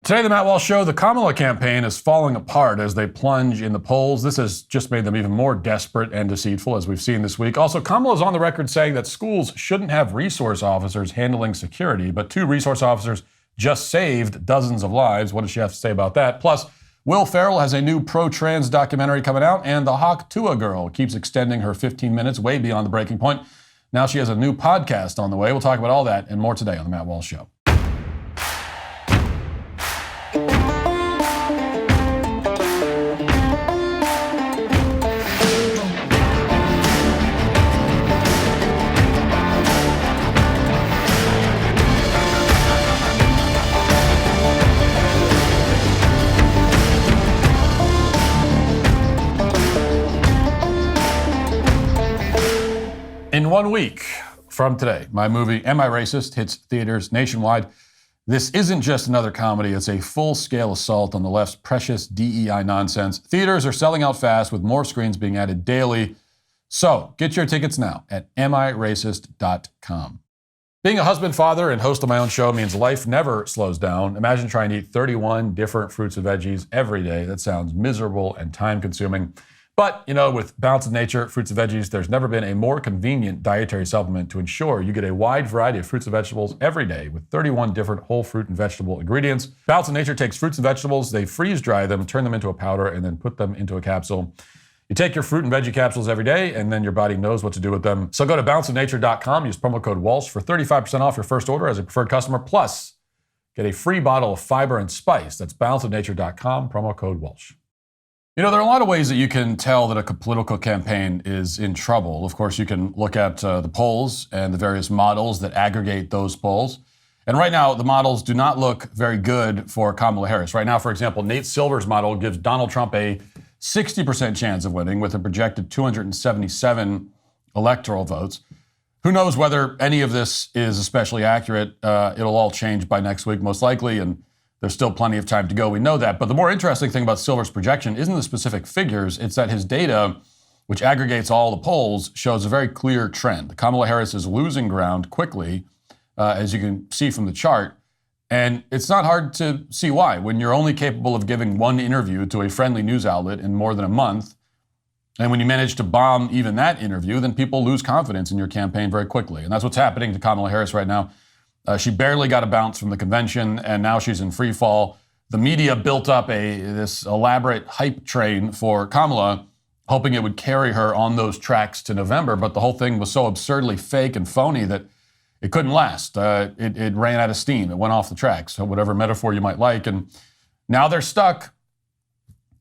Today, the Matt Walsh Show, the Kamala campaign is falling apart as they plunge in the polls. This has just made them even more desperate and deceitful, as we've seen this week. Also, Kamala is on the record saying that schools shouldn't have resource officers handling security, but 2 resource officers just saved dozens of lives. What does she have to say about that? Plus, Will Ferrell has a new pro-trans documentary coming out, and the Hawk Tuah girl keeps extending her 15 minutes way beyond the breaking point. Now she has a new podcast on the way. We'll talk about all that and more today on the Matt Walsh Show. In 1 week from today, my movie, Am I Racist?, hits theaters nationwide. This isn't just another comedy, it's a full-scale assault on the left's precious DEI nonsense. Theaters are selling out fast with more screens being added daily. So get your tickets now at amiracist.com. Being a husband, father, and host of my own show means life never slows down. Imagine trying to eat 31 different fruits and veggies every day. That sounds miserable and time-consuming. But, with Balance of Nature, fruits and veggies, there's never been a more convenient dietary supplement to ensure you get a wide variety of fruits and vegetables every day with 31 different whole fruit and vegetable ingredients. Balance of Nature takes fruits and vegetables, they freeze dry them, turn them into a powder, and then put them into a capsule. You take your fruit and veggie capsules every day, and then your body knows what to do with them. So go to balanceofnature.com, use promo code Walsh for 35% off your first order as a preferred customer, plus get a free bottle of fiber and spice. That's balanceofnature.com, promo code Walsh. There are a lot of ways that you can tell that a political campaign is in trouble. Of course, you can look at the polls and the various models that aggregate those polls. And right now, the models do not look very good for Kamala Harris. Right now, for example, Nate Silver's model gives Donald Trump a 60% chance of winning with a projected 277 electoral votes. Who knows whether any of this is especially accurate? It'll all change by next week, most likely, and there's still plenty of time to go. We know that. But the more interesting thing about Silver's projection isn't the specific figures. It's that his data, which aggregates all the polls, shows a very clear trend. Kamala Harris is losing ground quickly, as you can see from the chart. And it's not hard to see why. When you're only capable of giving one interview to a friendly news outlet in more than a month, and when you manage to bomb even that interview, then people lose confidence in your campaign very quickly. And that's what's happening to Kamala Harris right now. She barely got a bounce from the convention, and now she's in free fall. The media built up this elaborate hype train for Kamala, hoping it would carry her on those tracks to November, but the whole thing was so absurdly fake and phony that it couldn't last. It ran out of steam. It went off the tracks, so whatever metaphor you might like. And now they're stuck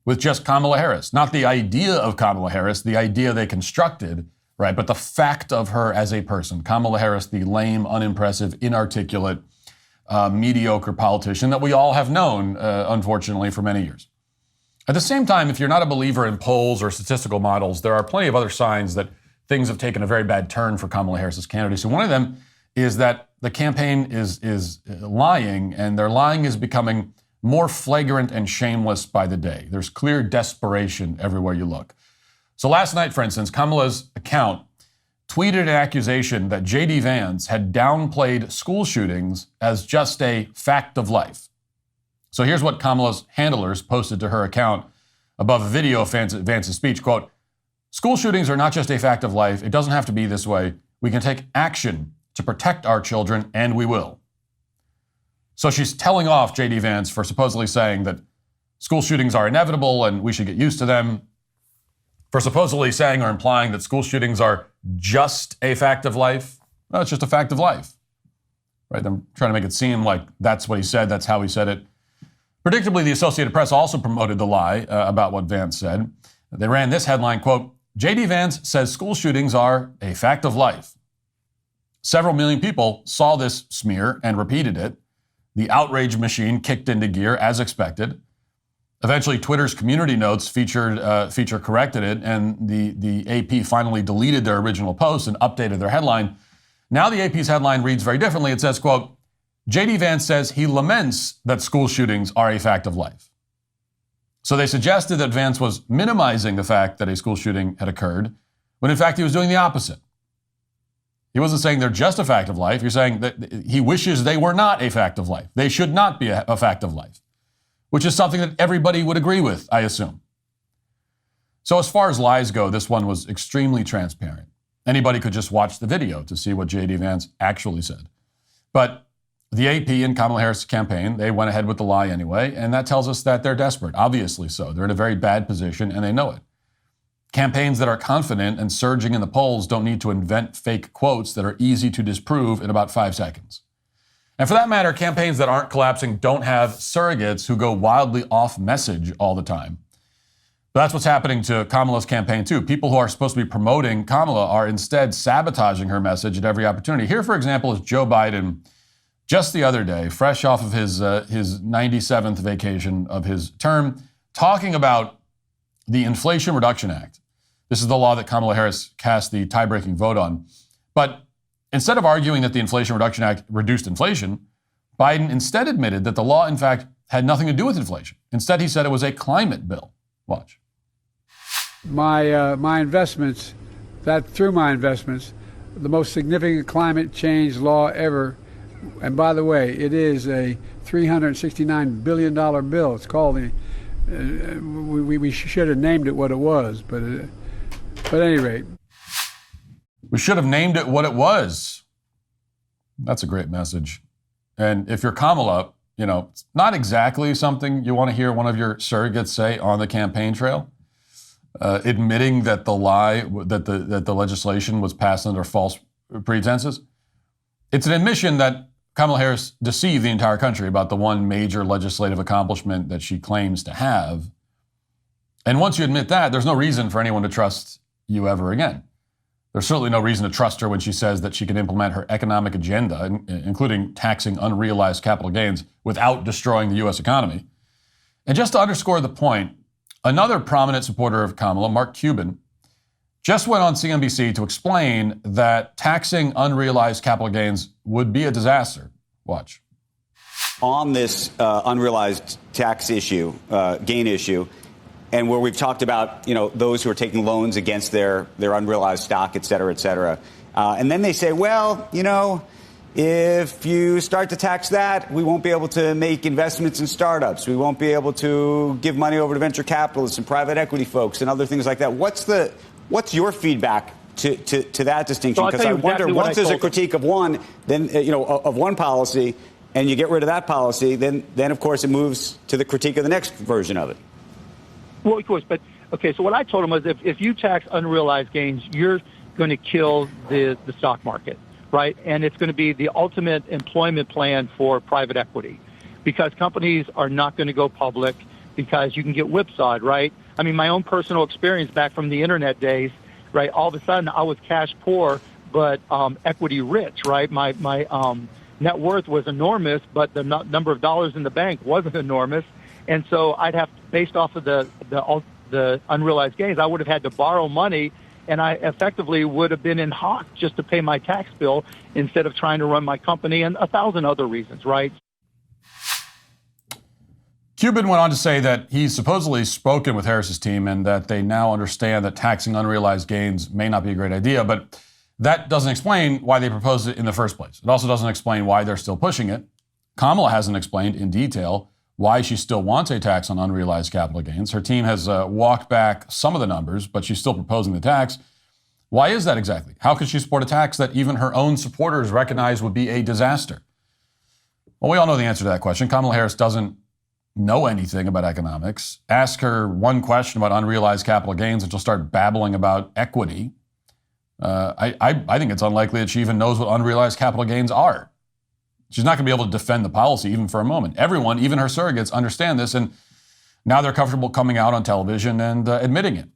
with just Kamala Harris. Not the idea of Kamala Harris, the idea they constructed, right, but the fact of her as a person. Kamala Harris, the lame, unimpressive, inarticulate, mediocre politician that we all have known, unfortunately, for many years. At the same time, if you're not a believer in polls or statistical models, there are plenty of other signs that things have taken a very bad turn for Kamala Harris's candidacy. One of them is that the campaign is lying, and their lying is becoming more flagrant and shameless by the day. There's clear desperation everywhere you look. So last night, for instance, Kamala's account tweeted an accusation that J.D. Vance had downplayed school shootings as just a fact of life. So here's what Kamala's handlers posted to her account above a video of Vance's speech, quote, "School shootings are not just a fact of life. It doesn't have to be this way. We can take action to protect our children, and we will." So she's telling off J.D. Vance for supposedly saying that school shootings are inevitable and we should get used to them, for supposedly saying or implying that school shootings are just a fact of life. No, it's just a fact of life. Right? I'm trying to make it seem like that's what he said, that's how he said it. Predictably, the Associated Press also promoted the lie about what Vance said. They ran this headline, quote, "J.D. Vance says school shootings are a fact of life." Several million people saw this smear and repeated it. The outrage machine kicked into gear as expected. Eventually, Twitter's community notes feature corrected it, and the AP finally deleted their original post and updated their headline. Now the AP's headline reads very differently. It says, quote, "J.D. Vance says he laments that school shootings are a fact of life." So they suggested that Vance was minimizing the fact that a school shooting had occurred, when in fact he was doing the opposite. He wasn't saying they're just a fact of life. You're saying that he wishes they were not a fact of life. They should not be a fact of life. which is something that everybody would agree with, I assume. So as far as lies go, this one was extremely transparent. Anybody could just watch the video to see what J.D. Vance actually said. But the AP and Kamala Harris campaign, they went ahead with the lie anyway, and that tells us that they're desperate, obviously so. They're in a very bad position, and they know it. Campaigns that are confident and surging in the polls don't need to invent fake quotes that are easy to disprove in about 5 seconds. And for that matter, campaigns that aren't collapsing don't have surrogates who go wildly off message all the time. But that's what's happening to Kamala's campaign too. People who are supposed to be promoting Kamala are instead sabotaging her message at every opportunity. Here, for example, is Joe Biden just the other day, fresh off of his 97th vacation of his term, talking about the Inflation Reduction Act. This is the law that Kamala Harris cast the tie-breaking vote on. But instead of arguing that the Inflation Reduction Act reduced inflation, Biden instead admitted that the law, in fact, had nothing to do with inflation. Instead, he said it was a climate bill. Watch. My investments, through my investments, the most significant climate change law ever. And by the way, it is a $369 billion bill. It's called the, we should have named it what it was, but at any rate. We should have named it what it was. That's a great message. And if you're Kamala, it's not exactly something you want to hear one of your surrogates say on the campaign trail. Admitting that the lie, that the legislation was passed under false pretenses. It's an admission that Kamala Harris deceived the entire country about the one major legislative accomplishment that she claims to have. And once you admit that, there's no reason for anyone to trust you ever again. There's certainly no reason to trust her when she says that she can implement her economic agenda, including taxing unrealized capital gains, without destroying the U.S. economy. And just to underscore the point, another prominent supporter of Kamala, Mark Cuban, just went on CNBC to explain that taxing unrealized capital gains would be a disaster. Watch. On this unrealized tax issue, gain issue, and where we've talked about, those who are taking loans against their unrealized stock, et cetera, and then they say, well, if you start to tax that, we won't be able to make investments in startups. We won't be able to give money over to venture capitalists and private equity folks and other things like that. What's your feedback to that distinction? Because I wonder, once there's a critique of one, then of one policy, and you get rid of that policy, then of course it moves to the critique of the next version of it. Well, of course, but okay. So what I told him was, if you tax unrealized gains, you're going to kill the stock market, right? And it's going to be the ultimate employment plan for private equity, because companies are not going to go public because you can get whipsawed, right? I mean, my own personal experience back from the internet days, right? All of a sudden, I was cash poor, but equity rich, right? My net worth was enormous, but the number of dollars in the bank wasn't enormous. And so I'd have, based off of the unrealized gains, I would have had to borrow money, and I effectively would have been in Hawk just to pay my tax bill instead of trying to run my company, and 1,000 other reasons, right? Cuban went on to say that he's supposedly spoken with Harris's team and that they now understand that taxing unrealized gains may not be a great idea, but that doesn't explain why they proposed it in the first place. It also doesn't explain why they're still pushing it. Kamala hasn't explained in detail why she still wants a tax on unrealized capital gains. Her team has walked back some of the numbers, but she's still proposing the tax. Why is that exactly? How could she support a tax that even her own supporters recognize would be a disaster? Well, we all know the answer to that question. Kamala Harris doesn't know anything about economics. Ask her one question about unrealized capital gains and she'll start babbling about equity. I think it's unlikely that she even knows what unrealized capital gains are. She's not going to be able to defend the policy even for a moment. Everyone, even her surrogates, understand this, and now they're comfortable coming out on television and admitting it.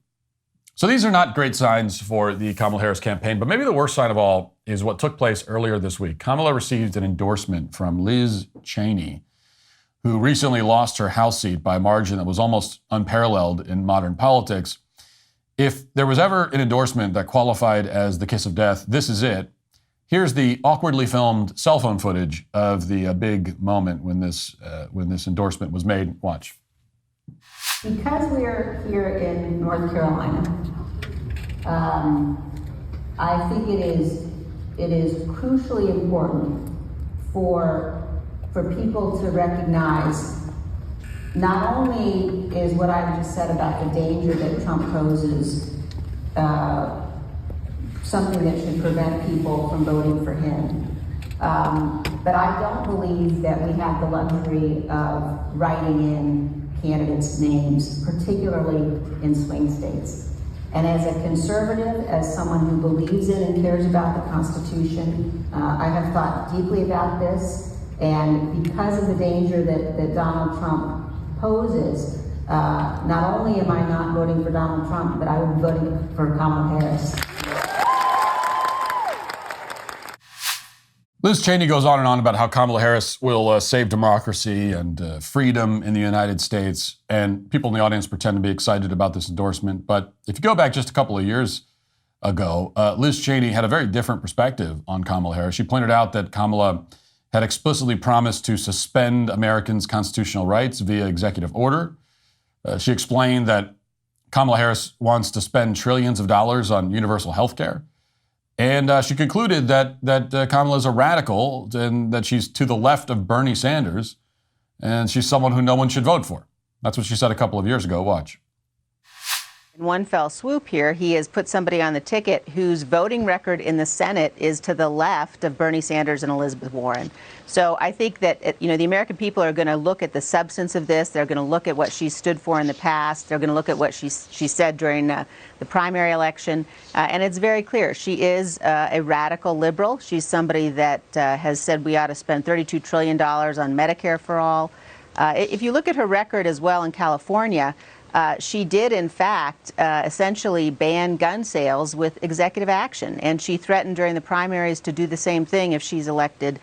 So these are not great signs for the Kamala Harris campaign, but maybe the worst sign of all is what took place earlier this week. Kamala received an endorsement from Liz Cheney, who recently lost her House seat by a margin that was almost unparalleled in modern politics. If there was ever an endorsement that qualified as the kiss of death, this is it. Here's the awkwardly filmed cell phone footage of the big moment when this endorsement was made. Watch. Because we're here in North Carolina, I think it is crucially important for people to recognize not only is what I just said about the danger that Trump poses something that should prevent people from voting for him, but I don't believe that we have the luxury of writing in candidates' names, particularly in swing states. And as a conservative, as someone who believes in and cares about the Constitution, I have thought deeply about this. And because of the danger that Donald Trump poses, not only am I not voting for Donald Trump, but I will be voting for Kamala Harris. Liz Cheney goes on and on about how Kamala Harris will save democracy and freedom in the United States. And people in the audience pretend to be excited about this endorsement. But if you go back just a couple of years ago, Liz Cheney had a very different perspective on Kamala Harris. She pointed out that Kamala had explicitly promised to suspend Americans' constitutional rights via executive order. She explained that Kamala Harris wants to spend trillions of dollars on universal health care. And she concluded that Kamala is a radical and that she's to the left of Bernie Sanders, and she's someone who no one should vote for. That's what she said a couple of years ago. Watch. In one fell swoop here, he has put somebody on the ticket whose voting record in the Senate is to the left of Bernie Sanders and Elizabeth Warren. So I think that, the American people are going to look at the substance of this. They're going to look at what she stood for in the past. They're going to look at what she said during the primary election. And it's very clear. She is a radical liberal. She's somebody that has said we ought to spend $32 trillion on Medicare for all. If you look at her record as well in California, she did, in fact, essentially ban gun sales with executive action. And she threatened during the primaries to do the same thing if she's elected.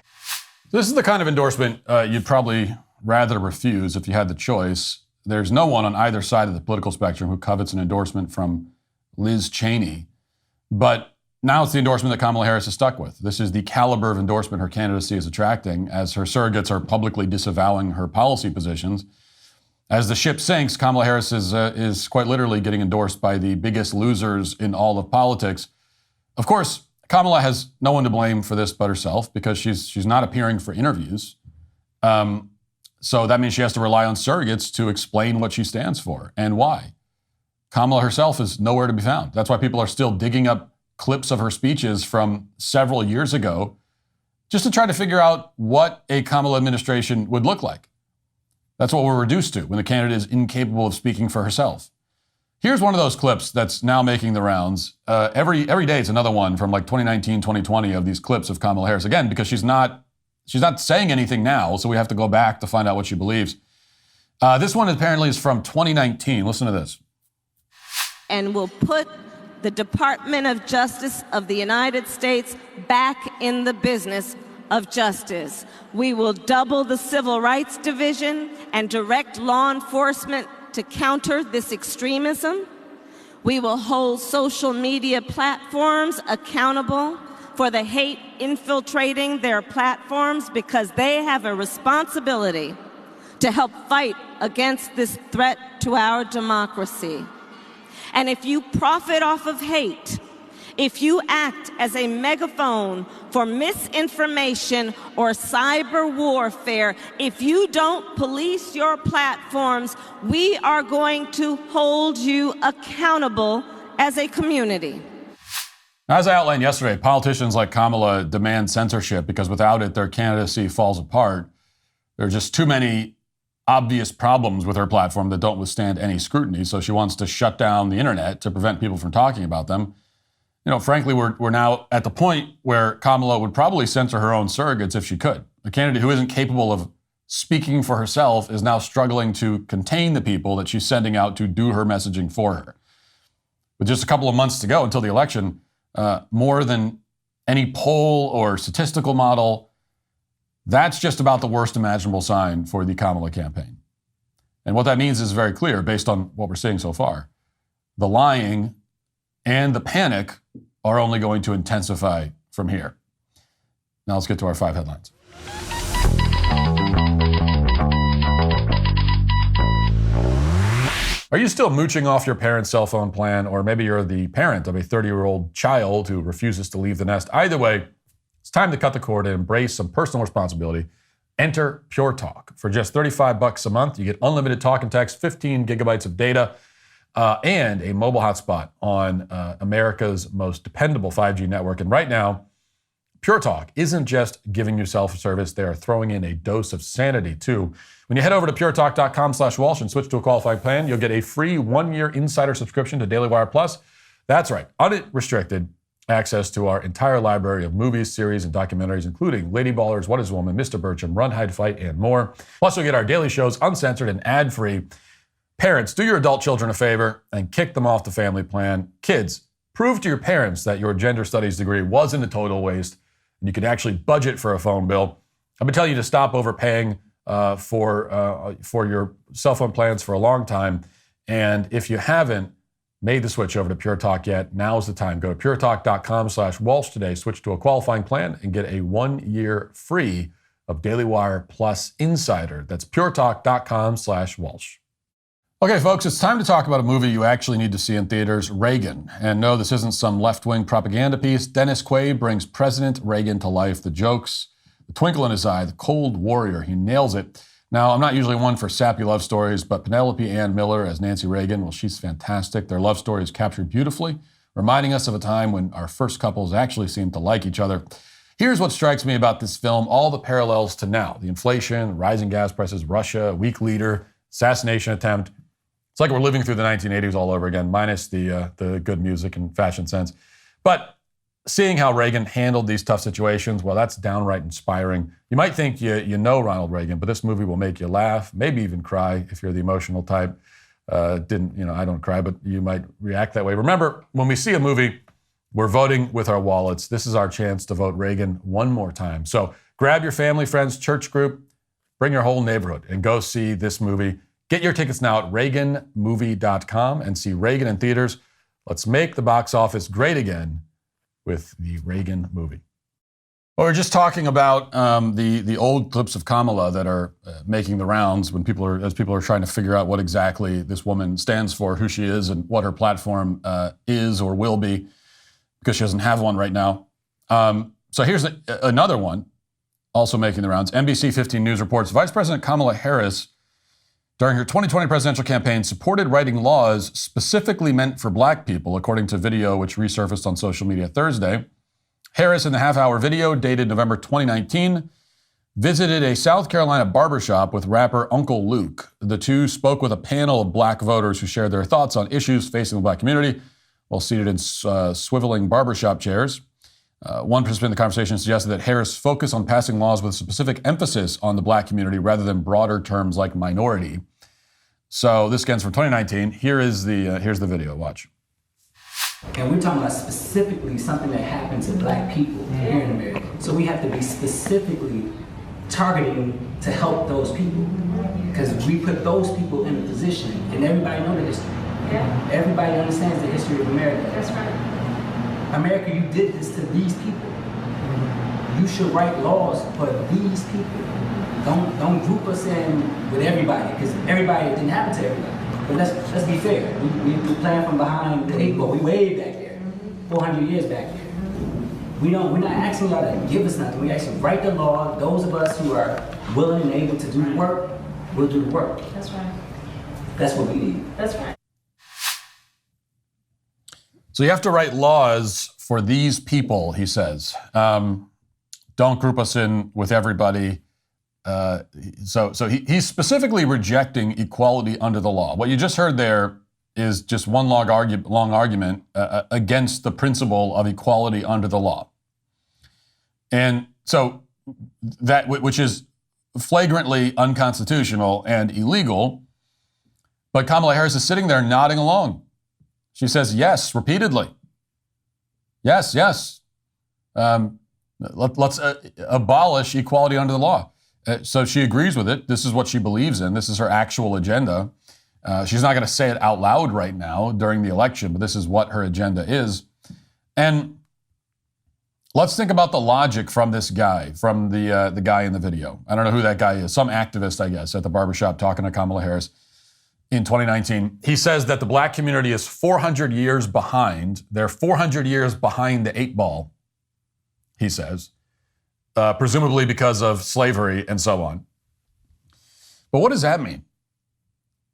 This is the kind of endorsement you'd probably rather refuse if you had the choice. There's no one on either side of the political spectrum who covets an endorsement from Liz Cheney. But now it's the endorsement that Kamala Harris is stuck with. This is the caliber of endorsement her candidacy is attracting as her surrogates are publicly disavowing her policy positions. As the ship sinks, Kamala Harris is quite literally getting endorsed by the biggest losers in all of politics. Of course, Kamala has no one to blame for this but herself because she's not appearing for interviews. So that means she has to rely on surrogates to explain what she stands for and why. Kamala herself is nowhere to be found. That's why people are still digging up clips of her speeches from several years ago just to try to figure out what a Kamala administration would look like. That's what we're reduced to when the candidate is incapable of speaking for herself. Here's one of those clips that's now making the rounds. Every day it's another one from like 2019, 2020 of these clips of Kamala Harris. Again, because she's not saying anything now, so we have to go back to find out what she believes. This one apparently is from 2019. Listen to this. And will put the Department of Justice of the United States back in the business of justice. We will double the Civil Rights Division and direct law enforcement to counter this extremism. We will hold social media platforms accountable for the hate infiltrating their platforms because they have a responsibility to help fight against this threat to our democracy. And if you profit off of hate, if you act as a megaphone for misinformation or cyber warfare, if you don't police your platforms, we are going to hold you accountable as a community. As I outlined yesterday, politicians like Kamala demand censorship because without it, their candidacy falls apart. There are just too many obvious problems with her platform that don't withstand any scrutiny, so she wants to shut down the internet to prevent people from talking about them. Frankly, we're now at the point where Kamala would probably censor her own surrogates if she could. A candidate who isn't capable of speaking for herself is now struggling to contain the people that she's sending out to do her messaging for her. With just a couple of months to go until the election, more than any poll or statistical model, that's just about the worst imaginable sign for the Kamala campaign. And what that means is very clear based on what we're seeing so far. The lying and the panic are only going to intensify from here. Now let's get to our 5 headlines. Are you still mooching off your parents' cell phone plan, or maybe you're the parent of a 30-year-old child who refuses to leave the nest? Either way, it's time to cut the cord and embrace some personal responsibility Enter Pure Talk. For just $35 a month, you get unlimited talk and text, 15 gigabytes of data, and a mobile hotspot on America's most dependable 5G network. And right now, Pure Talk isn't just giving you self-service, they are throwing in a dose of sanity too. When you head over to puretalk.com/Walsh and switch to a qualifying plan, you'll get a free 1-year insider subscription to Daily Wire Plus. That's right, unrestricted access to our entire library of movies, series, and documentaries, including Lady Ballers, What is a Woman, Mr. Burcham, Run, Hide, Fight, and more. Plus, you'll get our daily shows uncensored and ad-free. Parents, do your adult children a favor and kick them off the family plan. Kids, prove to your parents that your gender studies degree wasn't a total waste and you could actually budget for a phone bill. I've been telling you to stop overpaying for your cell phone plans for a long time. And if you haven't made the switch over to Pure Talk yet, now's the time. Go to puretalk.com/Walsh today, switch to a qualifying plan, and get a 1-year free of Daily Wire Plus Insider. That's puretalk.com/Walsh. Okay, folks, it's time to talk about a movie you actually need to see in theaters, Reagan. And no, this isn't some left-wing propaganda piece. Dennis Quaid brings President Reagan to life. The jokes, the twinkle in his eye, the cold warrior. He nails it. Now, I'm not usually one for sappy love stories, but Penelope Ann Miller as Nancy Reagan, well, she's fantastic. Their love story is captured beautifully, reminding us of a time when our first couples actually seemed to like each other. Here's what strikes me about this film, all the parallels to now. The inflation, rising gas prices, Russia, weak leader, assassination attempt. It's like we're living through the 1980s all over again, minus the good music and fashion sense. But seeing how Reagan handled these tough situations, well, that's downright inspiring. You might think you know Ronald Reagan, but this movie will make you laugh, maybe even cry if you're the emotional type. I don't cry, but you might react that way. Remember, when we see a movie, we're voting with our wallets. This is our chance to vote Reagan one more time. So grab your family, friends, church group, bring your whole neighborhood, and go see this movie. Get your tickets now at ReaganMovie.com and see Reagan in theaters. Let's make the box office great again with the Reagan movie. Well, we're just talking about the old clips of Kamala that are making the rounds when people are trying to figure out what exactly this woman stands for, who she is, and what her platform is or will be, because she doesn't have one right now. So here's another one, also making the rounds. NBC 15 News reports Vice President Kamala Harris, during her 2020 presidential campaign, supported writing laws specifically meant for black people, according to video which resurfaced on social media Thursday. Harris, in the half-hour video dated November 2019, visited a South Carolina barbershop with rapper Uncle Luke. The two spoke with a panel of black voters who shared their thoughts on issues facing the black community while seated in swiveling barbershop chairs. One participant in the conversation suggested that Harris focus on passing laws with specific emphasis on the black community rather than broader terms like minority. So this again from 2019. Here's the video. Watch. And we're talking about specifically something that happened to black people here in America. So we have to be specifically targeting to help those people, because we put those people in a position, and everybody knows the history. Yeah. Everybody understands the history of America. That's right. America, you did this to these people. You should write laws for these people. Don't group us in with everybody, because everybody, it didn't happen to everybody. But let's be fair. We playing from behind the 8 ball. We way back there, 400 years back there. We're not asking y'all to give us nothing. We actually write the law. Those of us who are willing and able to do the work, will do the work. That's right. That's what we need. That's right. So you have to write laws for these people, he says. Don't group us in with everybody. So he's specifically rejecting equality under the law. What you just heard there is just one long argument against the principle of equality under the law. And so that, which is flagrantly unconstitutional and illegal, but Kamala Harris is sitting there nodding along. She says yes repeatedly. Yes. Let's abolish equality under the law. So she agrees with it. This is what she believes in. This is her actual agenda. She's not going to say it out loud right now during the election, but this is what her agenda is. And let's think about the logic from this guy, from the guy in the video. I don't know who that guy is. Some activist, I guess, at the barbershop talking to Kamala Harris in 2019. He says that the black community is 400 years behind. They're 400 years behind the 8 ball, he says. presumably because of slavery and so on. But what does that mean?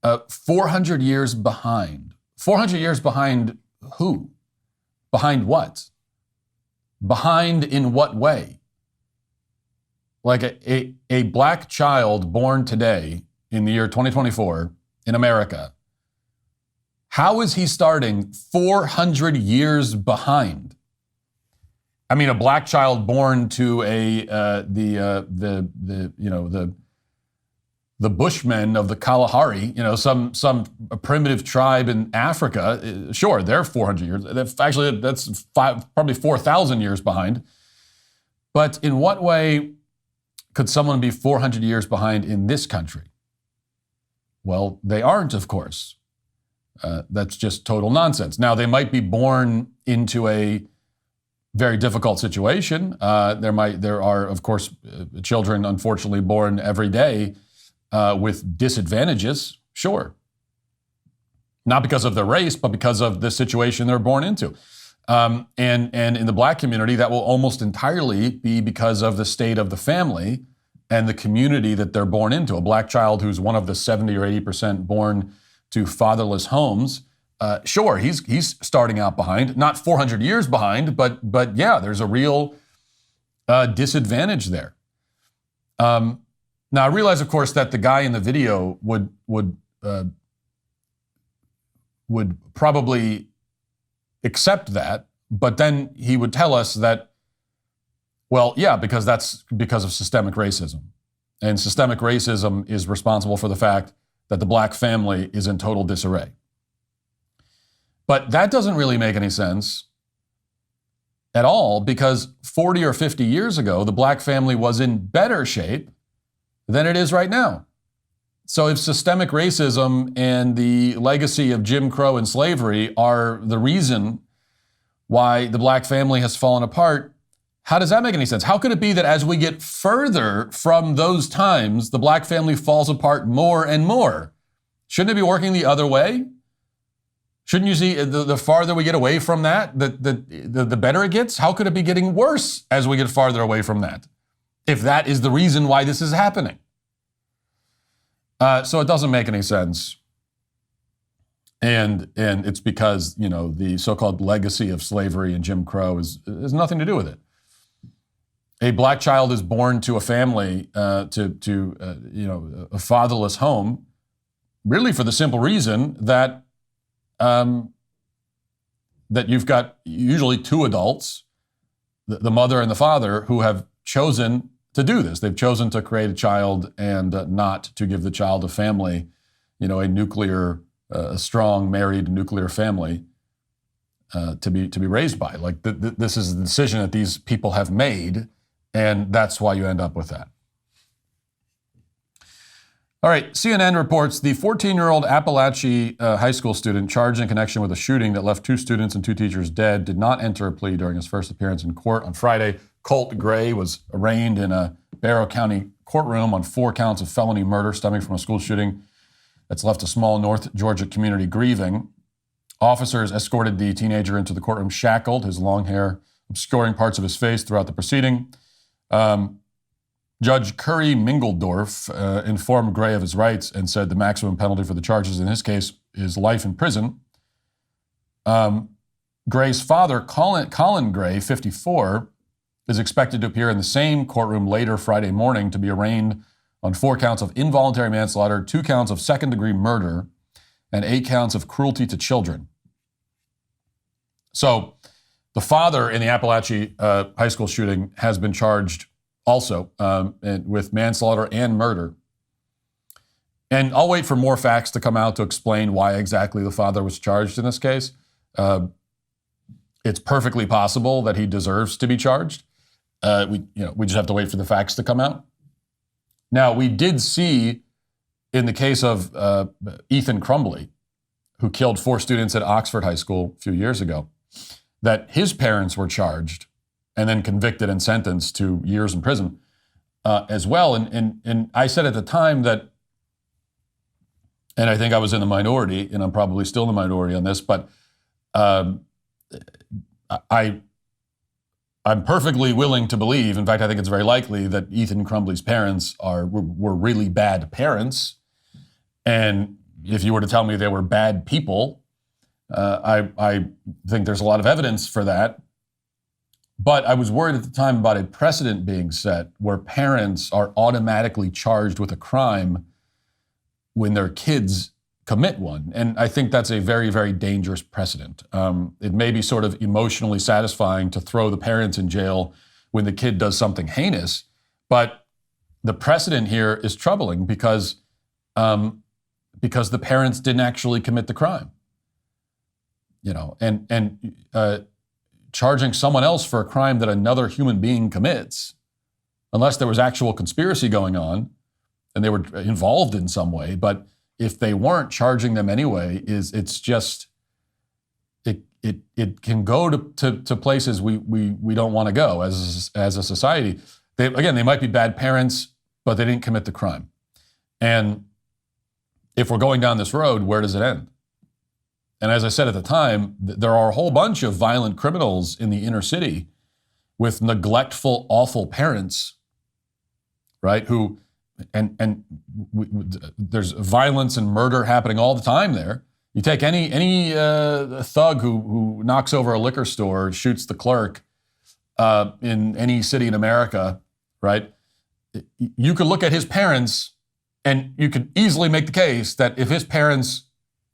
400 years behind. 400 years behind who? Behind what? Behind in what way? Like a black child born today in the year 2024 in America, how is he starting 400 years behind? I mean, a black child born to the Bushmen of the Kalahari, some primitive tribe in Africa. Sure, they're 400 years. Actually, that's probably 4,000 years behind. But in what way could someone be 400 years behind in this country? Well, they aren't, of course. That's just total nonsense. Now, they might be born into a very difficult situation. There are, of course, children, unfortunately, born every day with disadvantages, sure. Not because of their race, but because of the situation they're born into. And in the black community, that will almost entirely be because of the state of the family and the community that they're born into. A black child who's one of the 70 or 80% born to fatherless homes, sure, he's starting out behind, not 400 years behind, but yeah, there's a real disadvantage there. Now, I realize, of course, that the guy in the video would probably accept that, but then he would tell us that, well, yeah, because that's because of systemic racism. And systemic racism is responsible for the fact that the black family is in total disarray. But that doesn't really make any sense at all, because 40 or 50 years ago, the black family was in better shape than it is right now. So if systemic racism and the legacy of Jim Crow and slavery are the reason why the black family has fallen apart, how does that make any sense? How could it be that as we get further from those times, the black family falls apart more and more? Shouldn't it be working the other way? Shouldn't you see the farther we get away from that, the better it gets? How could it be getting worse as we get farther away from that, if that is the reason why this is happening? So it doesn't make any sense. And it's because, the so-called legacy of slavery and Jim Crow has nothing to do with it. A black child is born to a family, to a fatherless home, really for the simple reason that that you've got usually two adults, the mother and the father, who have chosen to do this. They've chosen to create a child and not to give the child a family, a strong married nuclear family to be raised by. Like this is the decision that these people have made, and that's why you end up with that. All right, CNN reports the 14-year-old Appalachia high school student charged in connection with a shooting that left 2 students and 2 teachers dead did not enter a plea during his first appearance in court on Friday. Colt Gray was arraigned in a Barrow County courtroom on 4 counts of felony murder stemming from a school shooting that's left a small North Georgia community grieving. Officers escorted the teenager into the courtroom shackled, his long hair obscuring parts of his face throughout the proceeding. Judge Curry Mingledorf informed Gray of his rights and said the maximum penalty for the charges in his case is life in prison. Gray's father, Colin Gray, 54, is expected to appear in the same courtroom later Friday morning to be arraigned on 4 counts of involuntary manslaughter, 2 counts of second-degree murder, and 8 counts of cruelty to children. So the father in the Appalachia high school shooting has been charged also with manslaughter and murder. And I'll wait for more facts to come out to explain why exactly the father was charged in this case. It's perfectly possible that he deserves to be charged. We just have to wait for the facts to come out. Now, we did see in the case of Ethan Crumbley, who killed 4 students at Oxford High School a few years ago, that his parents were charged and then convicted and sentenced to years in prison as well. And I said at the time that, and I think I was in the minority, and I'm probably still in the minority on this, but I I'm perfectly willing to believe, in fact, I think it's very likely that Ethan Crumbley's parents were really bad parents. And if you were to tell me they were bad people, I think there's a lot of evidence for that. But I was worried at the time about a precedent being set where parents are automatically charged with a crime when their kids commit one. And I think that's a very, very dangerous precedent. It may be sort of emotionally satisfying to throw the parents in jail when the kid does something heinous, but the precedent here is troubling because the parents didn't actually commit the crime. And charging someone else for a crime that another human being commits, unless there was actual conspiracy going on and they were involved in some way, but if they weren't, charging them anyway it can go to places we don't want to go as a society. They might be bad parents, but they didn't commit the crime. And if we're going down this road, where does it end? And as I said at the time, there are a whole bunch of violent criminals in the inner city with neglectful, awful parents, right? There's violence and murder happening all the time there. You take any thug who knocks over a liquor store, shoots the clerk in any city in America, right? You could look at his parents and you could easily make the case that if his parents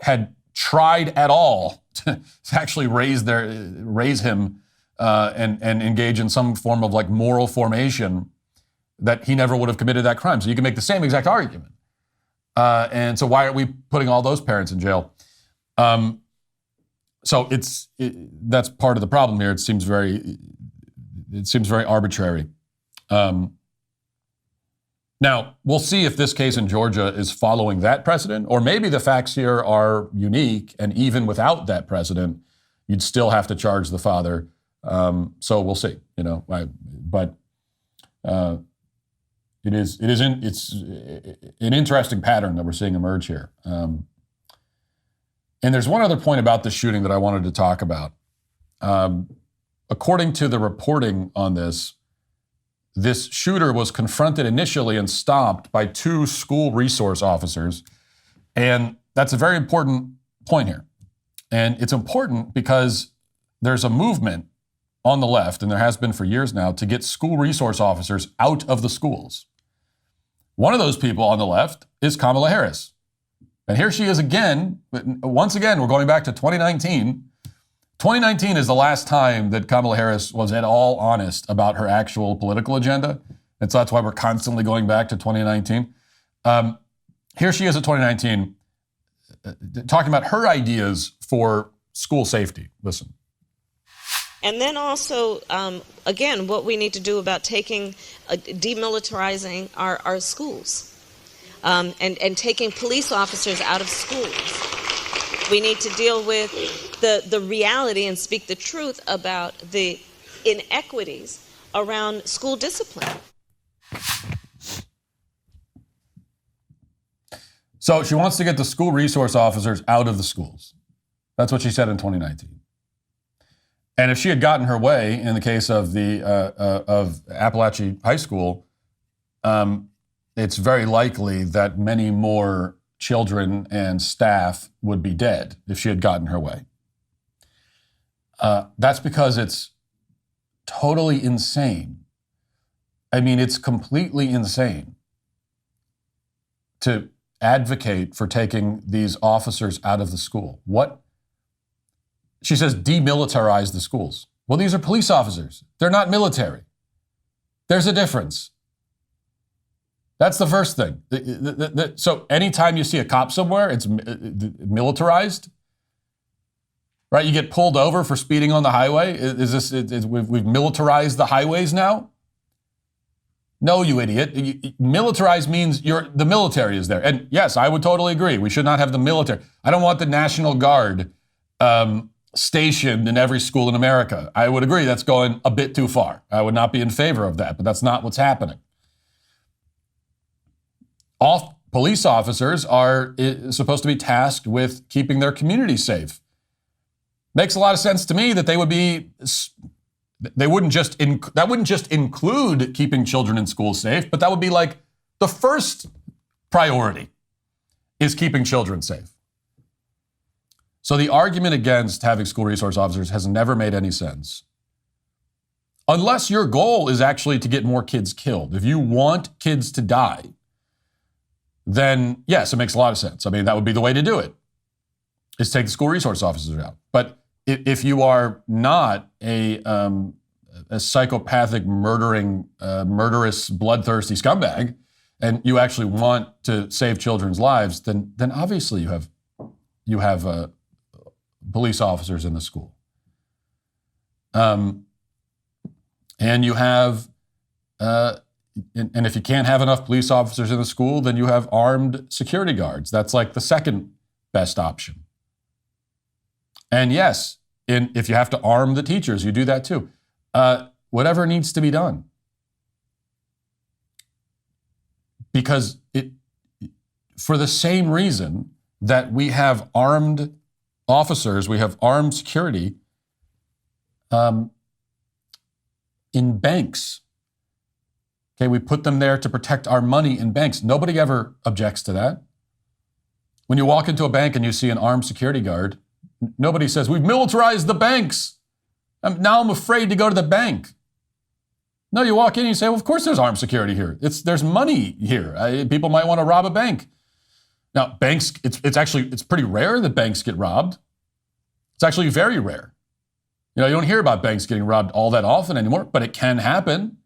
had tried at all to actually raise him and engage in some form of like moral formation, that he never would have committed that crime. So you can make the same exact argument. And so why aren't we putting all those parents in jail? So that's part of the problem here. It seems very arbitrary. Now, we'll see if this case in Georgia is following that precedent, or maybe the facts here are unique, and even without that precedent, you'd still have to charge the father. So we'll see. It's an interesting pattern that we're seeing emerge here. And there's one other point about the shooting that I wanted to talk about. According to the reporting on this shooter was confronted initially and stopped by 2 school resource officers. And that's a very important point here. And it's important because there's a movement on the left, and there has been for years now, to get school resource officers out of the schools. One of those people on the left is Kamala Harris. And here she is again. Once again, we're going back to 2019. 2019 is the last time that Kamala Harris was at all honest about her actual political agenda. And so that's why we're constantly going back to 2019. Here she is at 2019 talking about her ideas for school safety. Listen. And then also, again, what we need to do about demilitarizing our schools and taking police officers out of schools. We need to deal with the reality and speak the truth about the inequities around school discipline. So she wants to get the school resource officers out of the schools. That's what she said in 2019. And if she had gotten her way in the case of of Appalachia High School, it's very likely that many more children and staff would be dead if she had gotten her way. That's because it's totally insane. I mean, it's completely insane to advocate for taking these officers out of the school. What? She says demilitarize the schools. Well, these are police officers. They're not military. There's a difference. That's the first thing. So anytime you see a cop somewhere, it's militarized, right? You get pulled over for speeding on the highway. We've militarized the highways now? No, you idiot. Militarized means the military is there. And yes, I would totally agree. We should not have the military. I don't want the National Guard stationed in every school in America. I would agree that's going a bit too far. I would not be in favor of that, but that's not what's happening. All police officers are supposed to be tasked with keeping their community safe. Makes a lot of sense to me that they would be They wouldn't just that wouldn't just include keeping children in school safe, but that would be like the first priority is keeping children safe. So the argument against having school resource officers has never made any sense. Unless your goal is actually to get more kids killed. If you want kids to die, then yes, it makes a lot of sense. I mean, that would be the way to do it, is take the school resource officers out. But if you are not a psychopathic, murderous, bloodthirsty scumbag, and you actually want to save children's lives, then obviously you have police officers in the school, and you have, and if you can't have enough police officers in the school, then you have armed security guards. That's like the second best option. And yes, if you have to arm the teachers, you do that too. Whatever needs to be done. Because for the same reason that we have armed officers, we have armed security in banks. Okay, we put them there to protect our money in banks. Nobody ever objects to that. When you walk into a bank and you see an armed security guard, nobody says, we've militarized the banks. Now I'm afraid to go to the bank. No, you walk in and you say, well, of course there's armed security here. There's money here. People might want to rob a bank. Now, banks, it's pretty rare that banks get robbed. It's actually very rare. You don't hear about banks getting robbed all that often anymore, but it can happen.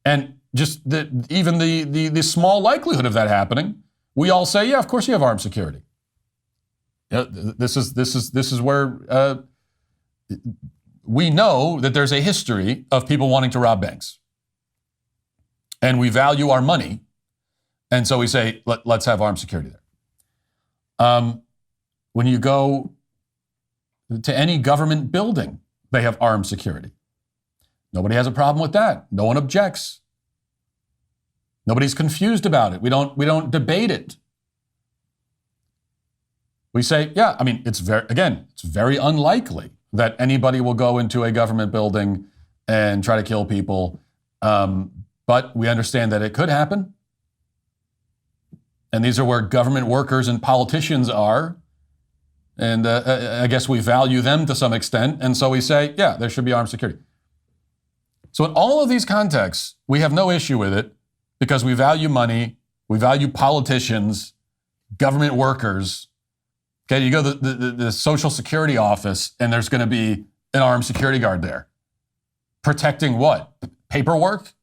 And just even the small likelihood of that happening, we all say, yeah, of course you have armed security. Yeah, this is where we know that there's a history of people wanting to rob banks. And we value our money. And so we say, let's have armed security there. When you go to any government building, they have armed security. Nobody has a problem with that. No one objects. Nobody's confused about it. We don't debate it. We say, yeah, I mean, it's very unlikely that anybody will go into a government building and try to kill people. But we understand that it could happen. And these are where government workers and politicians are. And I guess we value them to some extent. And so we say, yeah, there should be armed security. So in all of these contexts, we have no issue with it because we value money, we value politicians, government workers. Okay, you go to the Social Security office and there's going to be an armed security guard there. Protecting what? Paperwork?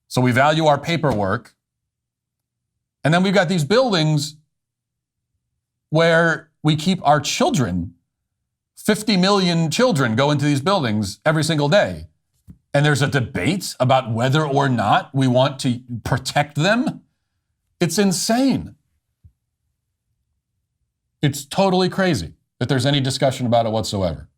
So we value our paperwork. And then we've got these buildings where we keep our children. 50 million children go into these buildings every single day. And there's a debate about whether or not we want to protect them. It's insane. It's totally crazy that there's any discussion about it whatsoever.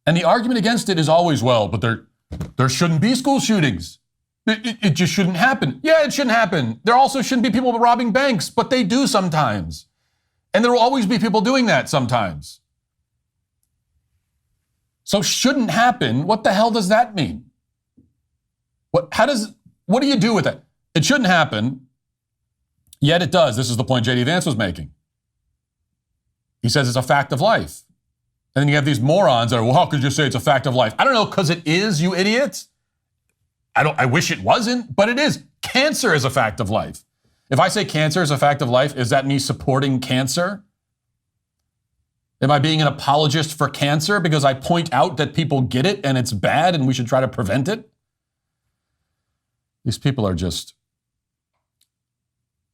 And the argument against it is always, well, but there shouldn't be school shootings. It just shouldn't happen. Yeah, it shouldn't happen. There also shouldn't be people robbing banks, but they do sometimes. And there will always be people doing that sometimes. So shouldn't happen, what the hell does that mean? What do you do with that? It shouldn't happen, yet it does. This is the point J.D. Vance was making. He says it's a fact of life. And then you have these morons that are, well, how could you say it's a fact of life? I don't know, because it is, you idiots. I wish it wasn't, but it is. Cancer is a fact of life. If I say cancer is a fact of life, is that me supporting cancer? Am I being an apologist for cancer because I point out that people get it and it's bad and we should try to prevent it? These people are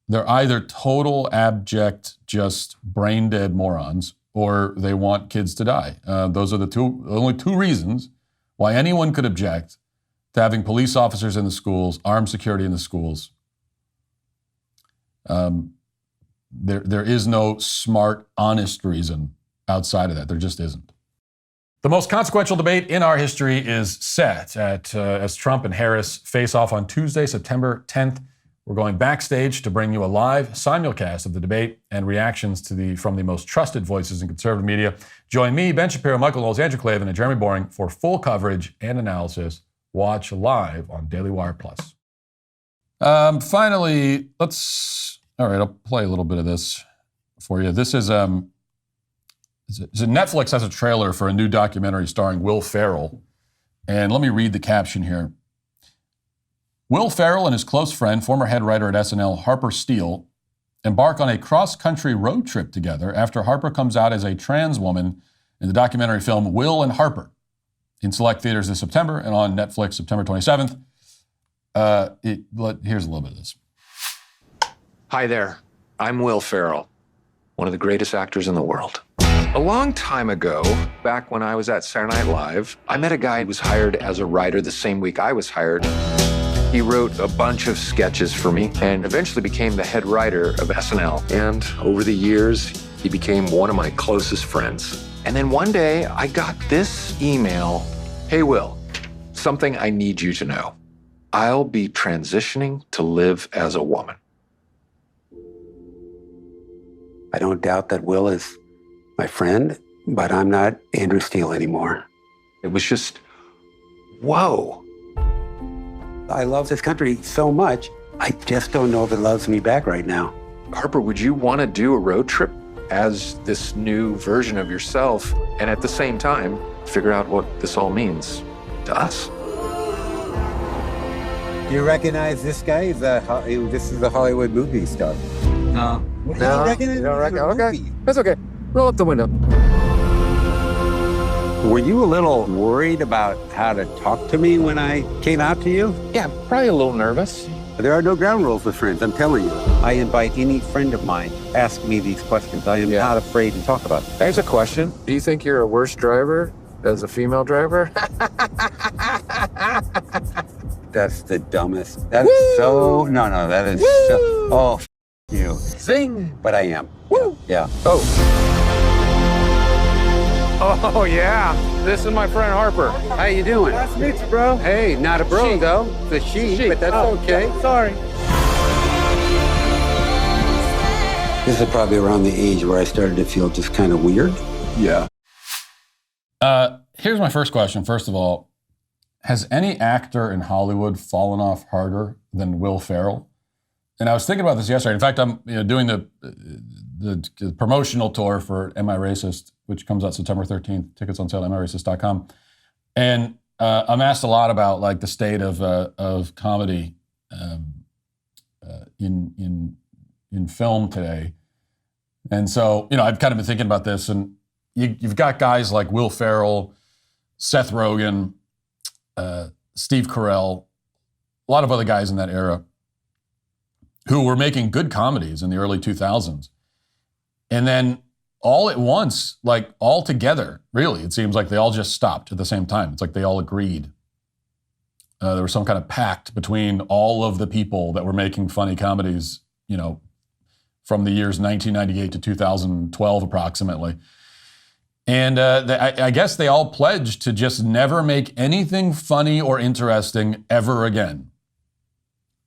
they're either total abject, just brain dead morons, or they want kids to die. Those are the only two reasons why anyone could object to having police officers in the schools, armed security in the schools. There is no smart, honest reason outside of that. There just isn't. The most consequential debate in our history is set as Trump and Harris face off on Tuesday, September 10th, We're going backstage to bring you a live simulcast of the debate and reactions from the most trusted voices in conservative media. Join me, Ben Shapiro, Michael Knowles, Andrew Klavan, and Jeremy Boring for full coverage and analysis. Watch live on Daily Wire Plus. Finally, all right, I'll play a little bit of this for you. This is Netflix has a trailer for a new documentary starring Will Ferrell. And let me read the caption here. Will Ferrell and his close friend, former head writer at SNL, Harper Steele, embark on a cross-country road trip together after Harper comes out as a trans woman in the documentary film Will and Harper, in select theaters this September and on Netflix September 27th. Here's a little bit of this. Hi there, I'm Will Ferrell, one of the greatest actors in the world. A long time ago, back when I was at Saturday Night Live, I met a guy who was hired as a writer the same week I was hired. He wrote a bunch of sketches for me and eventually became the head writer of SNL. And over the years, he became one of my closest friends. And then one day, I got this email. Hey, Will, something I need you to know. I'll be transitioning to live as a woman. I don't doubt that Will is my friend, but I'm not Andrew Steele anymore. It was just, whoa. I love this country so much, I just don't know if it loves me back right now. Harper, would you want to do a road trip as this new version of yourself and at the same time figure out what this all means to us? Do you recognize this guy? This is a Hollywood movie star. No. You don't recognize him? Okay. That's okay. Roll up the window. Were you a little worried about how to talk to me when I came out to you? Yeah, probably a little nervous. There are no ground rules with friends, I'm telling you. I invite any friend of mine to ask me these questions. I am not afraid to talk about them. There's a question. Do you think you're a worse driver as a female driver? That's the dumbest. That's so, no, that is so, oh, you. Zing. But I am. Woo. Yeah. Oh, yeah. This is my friend Harper. How you doing? Nice to meet you, bro. Hey, not a bro, She. though. It's a she, but that's okay. Yeah, sorry. This is probably around the age where I started to feel just kind of weird. Yeah. Here's my first question. First of all, has any actor in Hollywood fallen off harder than Will Ferrell? And I was thinking about this yesterday. In fact, I'm doing the promotional tour for Am I Racist, which comes out September 13th. Tickets on sale at amiracist.com. And I'm asked a lot about like the state of comedy in film today. And so, I've kind of been thinking about this, and you've got guys like Will Ferrell, Seth Rogen, Steve Carell, a lot of other guys in that era who were making good comedies in the early 2000s. And then all at once, like all together, really, it seems like they all just stopped at the same time. It's like they all agreed. There was some kind of pact between all of the people that were making funny comedies, from the years 1998 to 2012 approximately. And I guess they all pledged to just never make anything funny or interesting ever again.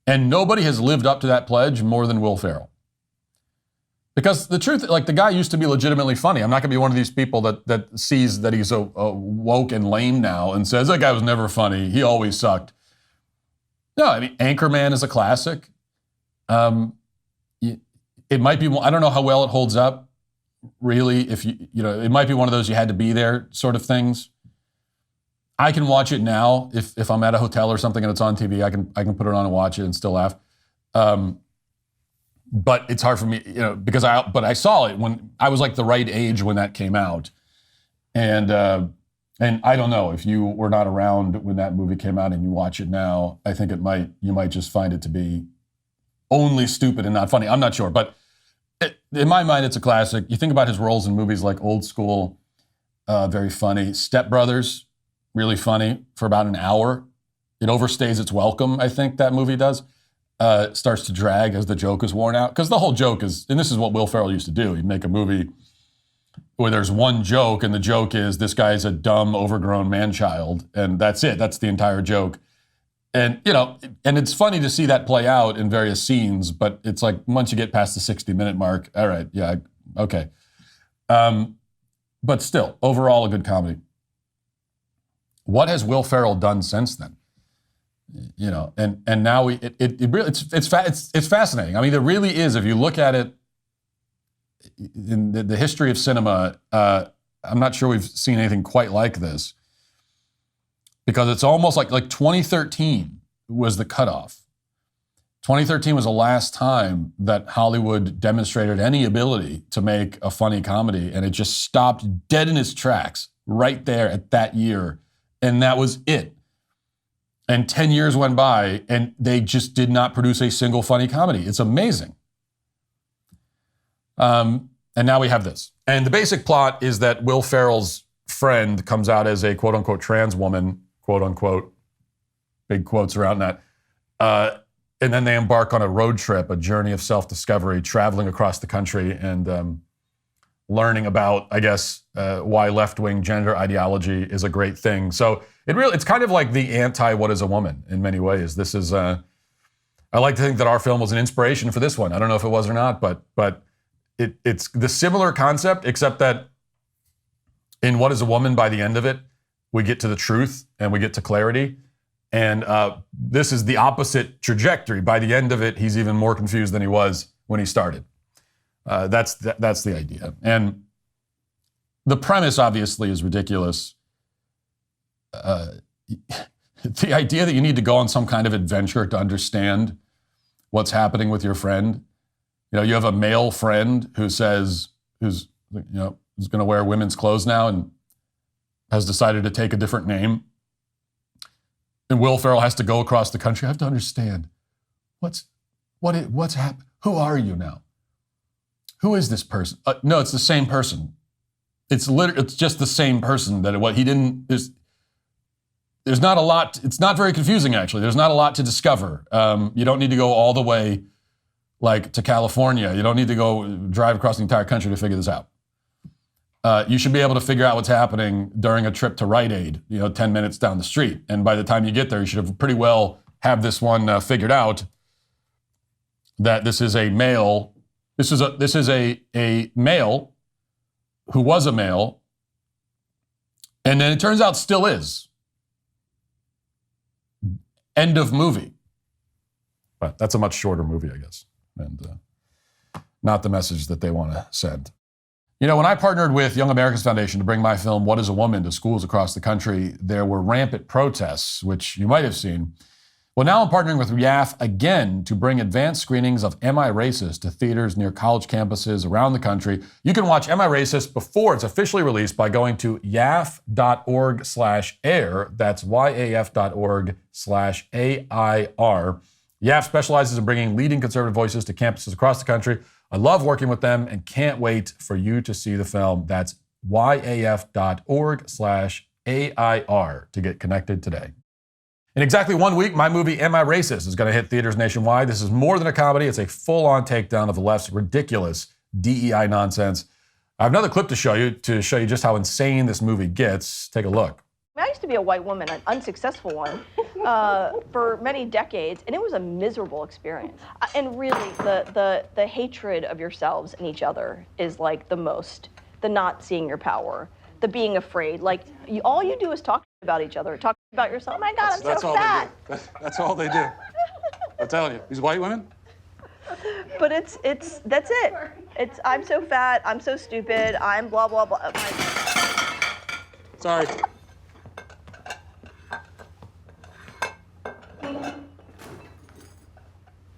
And nobody has lived up to that pledge more than Will Ferrell. Because the truth, like the guy used to be legitimately funny. I'm not going to be one of these people that sees that he's a woke and lame now and says, that guy was never funny. He always sucked. No, I mean, Anchorman is a classic. It might be, I don't know how well it holds up, really. If it might be one of those you had to be there sort of things. I can watch it now if I'm at a hotel or something and it's on TV. I can put it on and watch it and still laugh. But it's hard for me, because I saw it when I was like the right age when that came out, and I don't know if you were not around when that movie came out and you watch it now. I think you might just find it to be only stupid and not funny. I'm not sure, but in my mind, it's a classic. You think about his roles in movies like Old School, very funny. Step Brothers, really funny for about an hour. It overstays its welcome, I think that movie does. It starts to drag as the joke is worn out. Because the whole joke is, and this is what Will Ferrell used to do, he'd make a movie where there's one joke, and the joke is this guy's a dumb, overgrown man-child, and that's it. That's the entire joke. And, you know, and it's funny to see that play out in various scenes, but it's like once you get past the 60-minute mark, all right, yeah, okay. But still, overall, a good comedy. What has Will Ferrell done since then? You know, and now it's fascinating. I mean, there really is. If you look at it in the history of cinema, I'm not sure we've seen anything quite like this. Because it's almost like 2013 was the cutoff. 2013 was the last time that Hollywood demonstrated any ability to make a funny comedy, and it just stopped dead in its tracks right there at that year, and that was it. And 10 years went by, and they just did not produce a single funny comedy. It's amazing. And now we have this. And the basic plot is that Will Ferrell's friend comes out as a quote-unquote trans woman, quote-unquote, big quotes around that. And then they embark on a road trip, a journey of self-discovery, traveling across the country and learning about, I guess, why left-wing gender ideology is a great thing. So it's kind of like the anti-What is a Woman in many ways. This is, I like to think that our film was an inspiration for this one. I don't know if it was or not, but it's the similar concept, except that in What is a Woman, by the end of it, we get to the truth and we get to clarity. And this is the opposite trajectory. By the end of it, he's even more confused than he was when he started. That's the idea. And the premise, obviously, is ridiculous. The idea that you need to go on some kind of adventure to understand what's happening with your friend. You know, you have a male friend who's going to wear women's clothes now and has decided to take a different name. And Will Ferrell has to go across the country. I have to understand what's happened. Who are you now? Who is this person? No, it's the same person. It's just the same person there's not a lot. It's not very confusing, actually. There's not a lot to discover. You don't need to go all the way to California. You don't need to go drive across the entire country to figure this out. You should be able to figure out what's happening during a trip to Rite Aid, 10 minutes down the street. And by the time you get there, you should have pretty well have this one figured out that this is a male. This is a male who was a male. And then it turns out still is. End of movie. But that's a much shorter movie, I guess. And not the message that they want to send. You know, when I partnered with Young America's Foundation to bring my film, What is a Woman, to schools across the country, there were rampant protests, which you might have seen. Well, now I'm partnering with YAF again to bring advanced screenings of Am I Racist to theaters near college campuses around the country. You can watch Am I Racist before it's officially released by going to yaf.org/air. That's yaf.org/AIR. YAF specializes in bringing leading conservative voices to campuses across the country. I love working with them and can't wait for you to see the film. That's yaf.org/AIR to get connected today. In exactly 1 week, my movie, Am I Racist, is going to hit theaters nationwide. This is more than a comedy. It's a full-on takedown of the left's ridiculous DEI nonsense. I have another clip to show you just how insane this movie gets. Take a look. I used to be a white woman, an unsuccessful one, for many decades, and it was a miserable experience. And really, the hatred of yourselves and each other is like the not seeing your power, the being afraid. Like, all you do is talk about each other, talk about yourself. Oh my God, I'm so fat. That's all they do. I'm telling you, these white women. But that's it. I'm so fat, I'm so stupid, I'm blah, blah, blah. Sorry.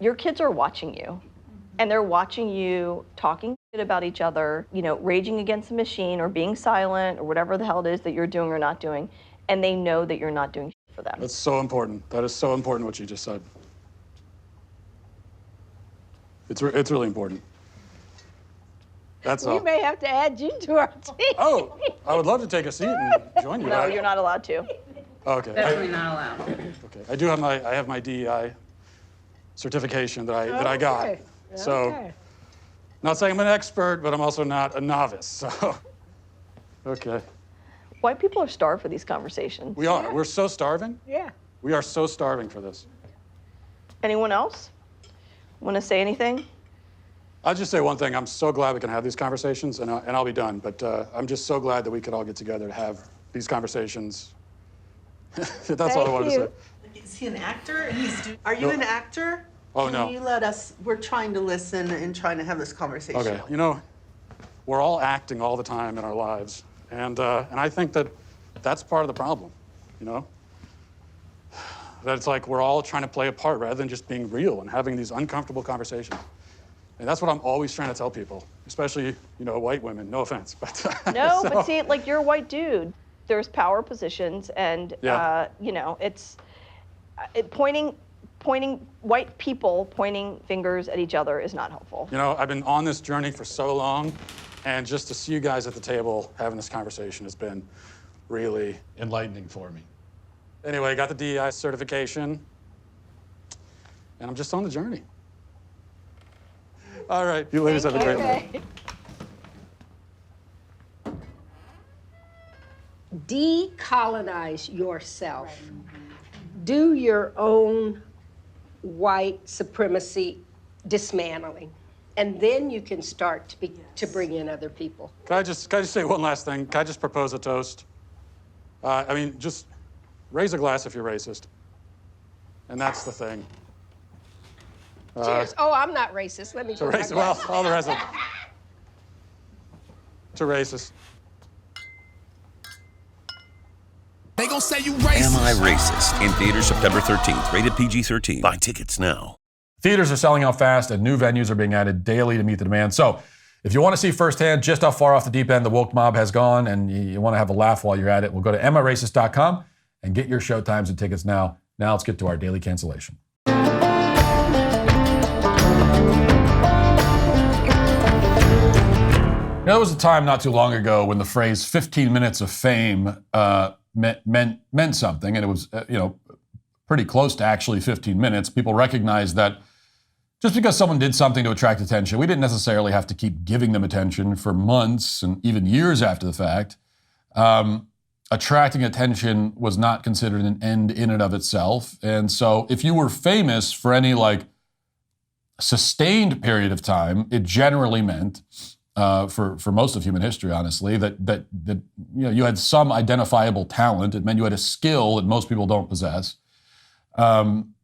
Your kids are watching you, and they're watching you talking shit about each other, raging against the machine or being silent or whatever the hell it is that you're doing or not doing, and they know that you're not doing shit for them. That's so important. That is so important what you just said. It's really important. That's all. We may have to add you to our team. Oh, I would love to take a seat and join you. No, you're not allowed to. Okay. Definitely not allowed. Okay. I have my DEI certification that I got. Okay. So, not saying I'm an expert, but I'm also not a novice. So, okay. White people are starved for these conversations. We are. We're so starving. Yeah. We are so starving for this. Anyone else want to say anything? I'll just say one thing. I'm so glad we can have these conversations, and I'll be done. But I'm just so glad that we could all get together to have these conversations. That's all I wanted to say. Is he an actor? Are you an actor? Oh, Can no. you let us, we're trying to listen and trying to have this conversation. Okay, you know, we're all acting all the time in our lives. And I think that that's part of the problem, you know? That it's like we're all trying to play a part rather than just being real and having these uncomfortable conversations. And that's what I'm always trying to tell people, especially, you know, white women. No offense, but... No, so, but see, like, you're a white dude. There's power positions, and, Yeah. you know, it's pointing white people pointing fingers at each other is not helpful. You know, I've been on this journey for so long, and just to see you guys at the table having this conversation has been really enlightening for me. Anyway, I got the DEI certification, and I'm just on the journey. All right, you ladies have a great night. Decolonize yourself. Do your own white supremacy dismantling. And then you can start to bring in other people. Can I just say one last thing? Can I just propose a toast? I mean, just raise a glass if you're racist. And that's the thing. Cheers. Oh, I'm not racist. Let me To put my racist, well, glass. all the rest of them. To racist. They gon' say you racist. Am I Racist? In theaters September 13th. Rated PG-13. Buy tickets now. Theaters are selling out fast, and new venues are being added daily to meet the demand. So, if you want to see firsthand just how far off the deep end the woke mob has gone, and you want to have a laugh while you're at it, we'll go to amiracist.com and get your show times and tickets now. Now let's get to our daily cancellation. There was a time not too long ago when the phrase 15 minutes of fame meant something, and it was, pretty close to actually 15 minutes. People recognized that just because someone did something to attract attention, we didn't necessarily have to keep giving them attention for months and even years after the fact. Attracting attention was not considered an end in and of itself. And so if you were famous for any sustained period of time, it generally meant, for most of human history, honestly, that you had some identifiable talent. It meant you had a skill that most people don't possess. And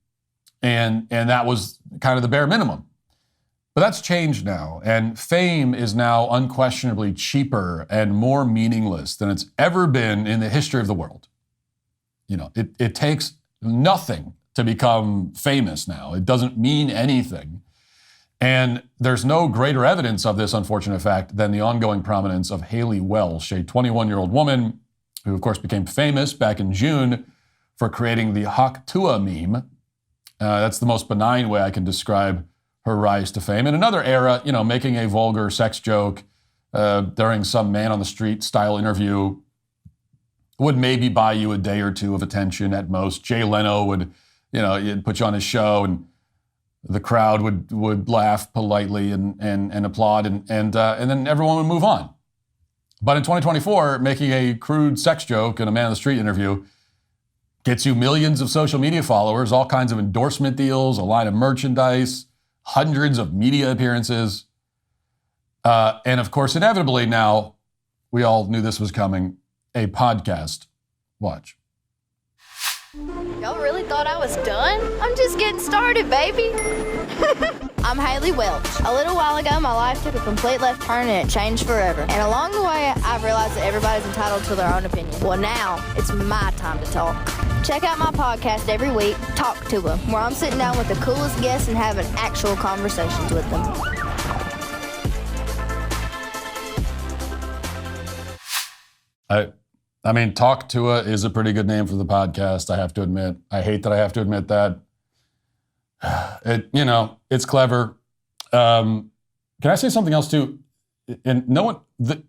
that was kind of the bare minimum. But that's changed now, and fame is now unquestionably cheaper and more meaningless than it's ever been in the history of the world. It takes nothing to become famous now. It doesn't mean anything. And there's no greater evidence of this unfortunate fact than the ongoing prominence of Haliey Welch, a 21-year-old woman who, of course, became famous back in June for creating the Hawk Tuah meme. That's the most benign way I can describe her rise to fame. In another era, making a vulgar sex joke during some man on the street style interview would maybe buy you a day or two of attention at most. Jay Leno would, he'd put you on his show and the crowd would laugh politely and applaud and then everyone would move on. But in 2024, making a crude sex joke in a man on the street interview gets you millions of social media followers, all kinds of endorsement deals, a line of merchandise, hundreds of media appearances. And of course, inevitably now, we all knew this was coming, a podcast. Watch. Y'all really thought I was done? I'm just getting started, baby. I'm Haliey Welch. A little while ago, my life took a complete left turn and it changed forever. And along the way, I've realized that everybody's entitled to their own opinion. Well, now it's my time to talk. Check out my podcast every week, Talk Tuah, where I'm sitting down with the coolest guests and having actual conversations with them. I mean, Talk Tuah is a pretty good name for the podcast, I have to admit. I hate that I have to admit that. It's clever. Can I say something else too? And no one, the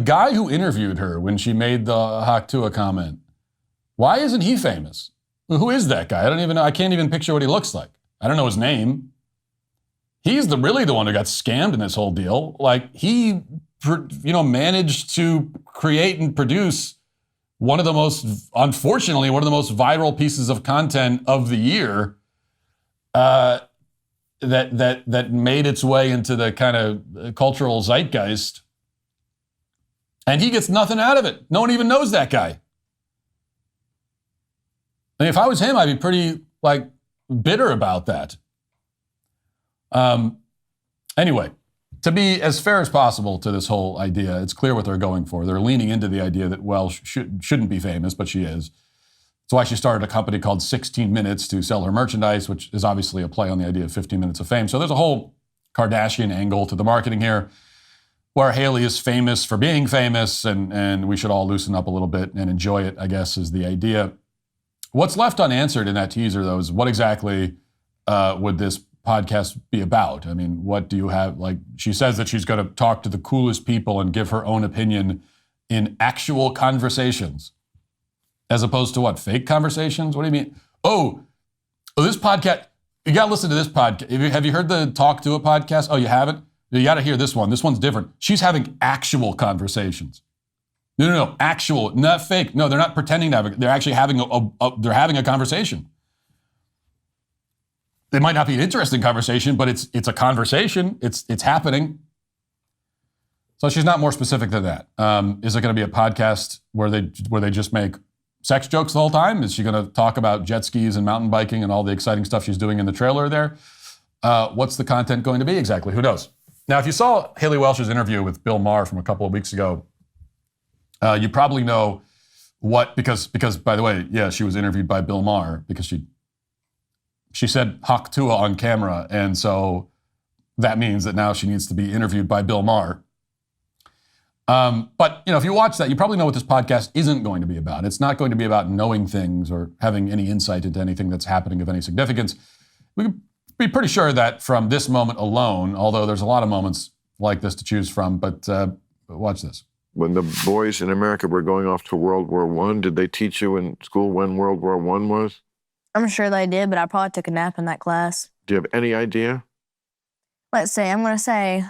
guy who interviewed her when she made the Hawk Tuah comment, why isn't he famous? Who is that guy? I don't even know. I can't even picture what he looks like. I don't know his name. He's really the one who got scammed in this whole deal. He managed to create and produce unfortunately, one of the most viral pieces of content of the year that made its way into the kind of cultural zeitgeist. And he gets nothing out of it. No one even knows that guy. I mean, if I was him, I'd be pretty, bitter about that. Anyway, to be as fair as possible to this whole idea, it's clear what they're going for. They're leaning into the idea that Welch shouldn't be famous, but she is. That's why she started a company called 16 Minutes to sell her merchandise, which is obviously a play on the idea of 15 minutes of fame. So there's a whole Kardashian angle to the marketing here, where Haliey is famous for being famous, and we should all loosen up a little bit and enjoy it, I guess, is the idea. What's left unanswered in that teaser, though, is what exactly would this podcast be about? I mean, what do you have? She says that she's going to talk to the coolest people and give her own opinion in actual conversations, as opposed to what, fake conversations? What do you mean? Oh, this podcast, you got to listen to this podcast. Have you heard the Talk Tuah podcast? Oh, you haven't? You got to hear this one. This one's different. She's having actual conversations. No, actual, not fake. No, they're not pretending to have it. They're actually having they're having a conversation. It might not be an interesting conversation, but it's a conversation. It's happening. So she's not more specific than that. Is it going to be a podcast where they just make sex jokes the whole time? Is she going to talk about jet skis and mountain biking and all the exciting stuff she's doing in the trailer there? What's the content going to be exactly? Who knows? Now, if you saw Haliey Welch's interview with Bill Maher from a couple of weeks ago, you probably know because by the way, yeah, she was interviewed by Bill Maher because she said Hawk Tuah on camera, and so that means that now she needs to be interviewed by Bill Maher. But if you watch that, you probably know what this podcast isn't going to be about. It's not going to be about knowing things or having any insight into anything that's happening of any significance. We can be pretty sure that from this moment alone, although there's a lot of moments like this to choose from, but watch this. When the boys in America were going off to World War I, did they teach you in school when World War I was? I'm sure they did, but I probably took a nap in that class. Do you have any idea? Let's see, I'm going to say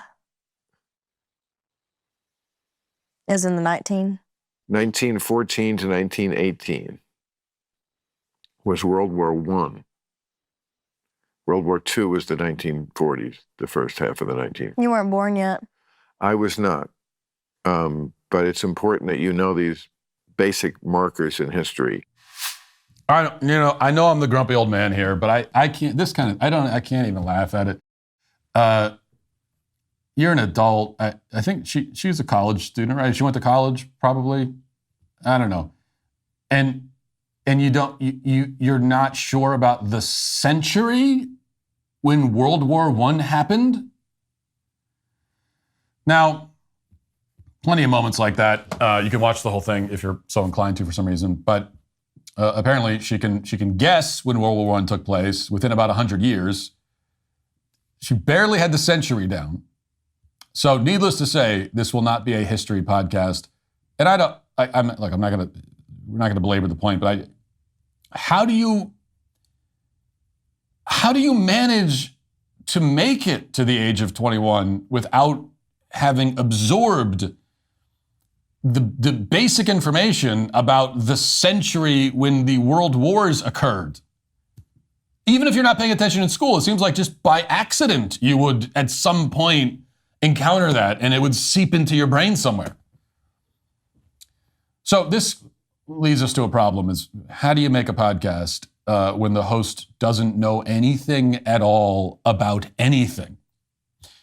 it was in the 1914 to 1918 was World War I. World War II was the 1940s, the first half of the 1940s. You weren't born yet. I was not. But it's important that you know these basic markers in history. I know I'm the grumpy old man here, but I can't. I can't even laugh at it. You're an adult. I think she's a college student, right? She went to college, probably. I don't know. And you're not sure about the century when World War I happened? Now, plenty of moments like that. You can watch the whole thing if you're so inclined to for some reason. But apparently she can guess when World War I took place within about 100 years. She barely had the century down. So needless to say, this will not be a history podcast. And we're not going to belabor the point, but how do you manage to make it to the age of 21 without having absorbed the basic information about the century when the world wars occurred? Even if you're not paying attention in school, it seems like just by accident you would at some point encounter that and it would seep into your brain somewhere. So this leads us to a problem: is how do you make a podcast when the host doesn't know anything at all about anything?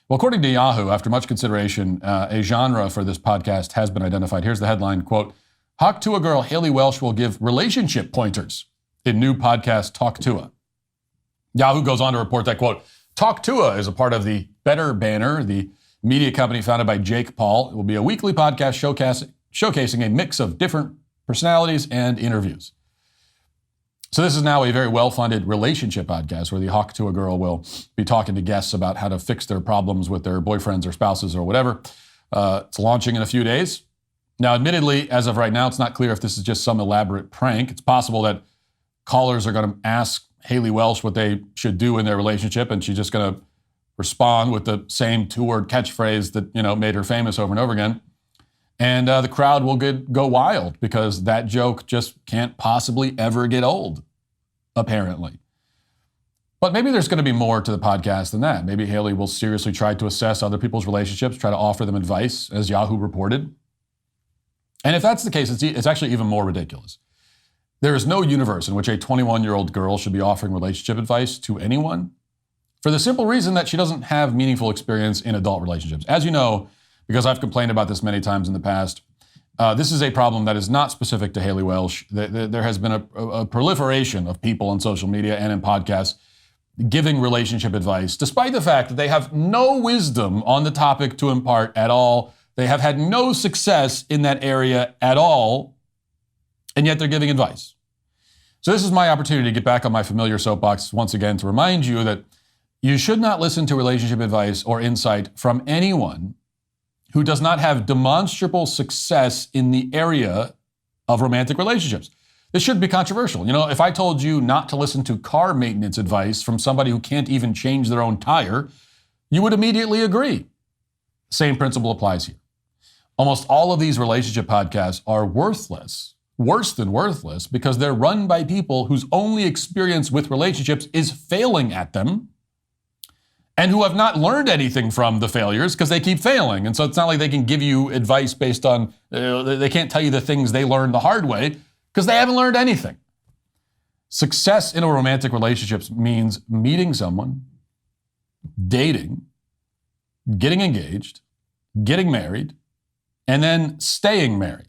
Well, according to Yahoo, after much consideration, a genre for this podcast has been identified. Here's the headline, quote, Hawk Tuah girl Haliey Welch will give relationship pointers in new podcast Talk Tuah. Yahoo goes on to report that, quote, Talk Tuah is a part of the Better banner, the media company founded by Jake Paul. It will be a weekly podcast showcasing a mix of different personalities and interviews. So this is now a very well-funded relationship podcast where the Hawk Tuah girl will be talking to guests about how to fix their problems with their boyfriends or spouses or whatever. It's launching in a few days. Now, admittedly, as of right now, it's not clear if this is just some elaborate prank. It's possible that callers are going to ask Haliey Welch what they should do in their relationship, and she's just going to respond with the same two-word catchphrase that, made her famous over and over again. And the crowd will go wild because that joke just can't possibly ever get old, apparently. But maybe there's going to be more to the podcast than that. Maybe Haliey will seriously try to assess other people's relationships, try to offer them advice, as Yahoo reported. And if that's the case, it's actually even more ridiculous. There is no universe in which a 21-year-old girl should be offering relationship advice to anyone for the simple reason that she doesn't have meaningful experience in adult relationships. As you know, because I've complained about this many times in the past, this is a problem that is not specific to Haliey Welch. There has been a proliferation of people on social media and in podcasts giving relationship advice, despite the fact that they have no wisdom on the topic to impart at all. They have had no success in that area at all, and yet they're giving advice. So this is my opportunity to get back on my familiar soapbox once again to remind you that you should not listen to relationship advice or insight from anyone who does not have demonstrable success in the area of romantic relationships. This should be controversial. You know, if I told you not to listen to car maintenance advice from somebody who can't even change their own tire, you would immediately agree. Same principle applies here. Almost all of these relationship podcasts are worthless, worse than worthless, because they're run by people whose only experience with relationships is failing at them and who have not learned anything from the failures because they keep failing. And so it's not like they can give you advice based on, they can't tell you the things they learned the hard way because they haven't learned anything. Success in a romantic relationship means meeting someone, dating, getting engaged, getting married, and then staying married.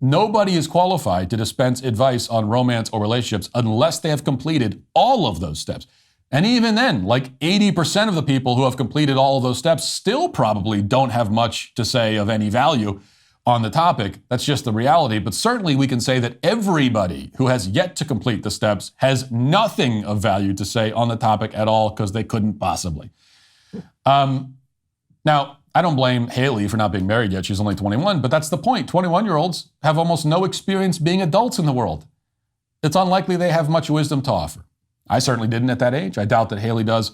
Nobody is qualified to dispense advice on romance or relationships unless they have completed all of those steps. And even then, like 80% of the people who have completed all of those steps still probably don't have much to say of any value on the topic. That's just the reality. But certainly we can say that everybody who has yet to complete the steps has nothing of value to say on the topic at all because they couldn't possibly. Now, I don't blame Haliey for not being married yet. She's only 21, but that's the point. 21-year-olds have almost no experience being adults in the world. It's unlikely they have much wisdom to offer. I certainly didn't at that age. I doubt that Haliey does.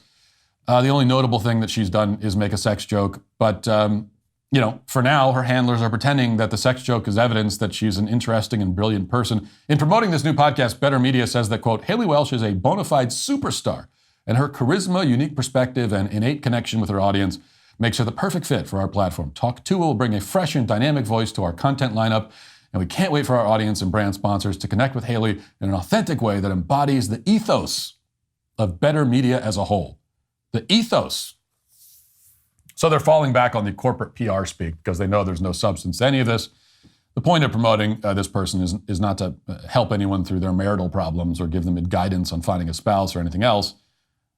The only notable thing that she's done is make a sex joke. But, you know, for now, her handlers are pretending that the sex joke is evidence that she's an interesting and brilliant person. In promoting this new podcast, Better Media says that, quote, Haliey Welch is a bona fide superstar, and her charisma, unique perspective, and innate connection with her audience makes her the perfect fit for our platform. Hawk Tuah will bring a fresh and dynamic voice to our content lineup, and we can't wait for our audience and brand sponsors to connect with Haliey in an authentic way that embodies the ethos of Better Media as a whole. The ethos. So they're falling back on the corporate PR speak because they know there's no substance to any of this. The point of promoting this person is not to help anyone through their marital problems or give them guidance on finding a spouse or anything else.